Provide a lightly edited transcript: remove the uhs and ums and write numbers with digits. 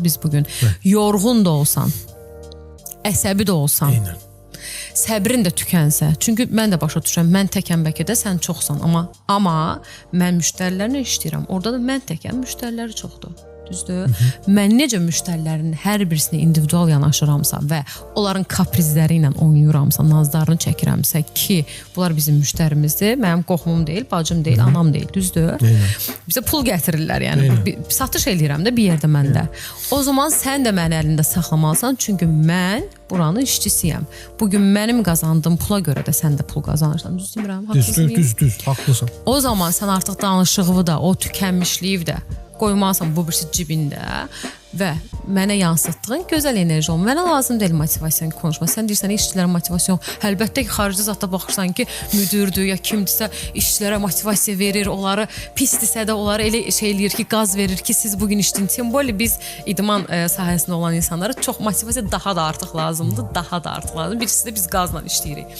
Biz bugün yorğun da olsan, əsəbi də olsan, Eynən. səbrin də tükənsə. Çünki mən də başa düşürəm, mən təkəm bəlkə də sən çoxsan, amma mən müştərilərlə işləyirəm. Orada da mən təkəm, müştəriləri çoxdur. Düzdür? Mən necə müştərilərin hər birisinə individual yanaşıramsa və onların kaprizləri ilə oynayıramsa, nazlarını çəkirəmsə ki, bunlar bizim müştərimizdir, mənim qohumum deyil, bacım deyil, anam deyil, düzdür? Bizə pul gətirirlər, yəni satış eləyirəm də bir yerdə məndə. O zaman sən də məni əlində saxlamalısan, çünki mən buranın işçisiyəm. Bugün mənim qazandığım pula görə də sən də pul qazanırsan. Düz demirəm, haqlısın. Düz, haqlısan. O zaman sən artıq danışığı da, o tükənmişliyi də qoymasan bu birisi cibində və mənə yansıtdığın gözəl enerji olmalı. Mənə lazım deyil motivasiya konuşma. Sən deyirsən işçilərə motivasiya. Əlbəttə ki, xarici zətdə baxırsan ki, müdürdür ya kimdirsə işçilərə motivasiya verir, onları pisdirsə də onları elə şey eləyir ki, qaz verir ki, siz bugün işləyin. Sembolü biz idman sahəsində olan insanlara çox motivasiya daha da artıq lazımdır, daha da artıq lazımdır. Birisi də biz qazla işləyirik.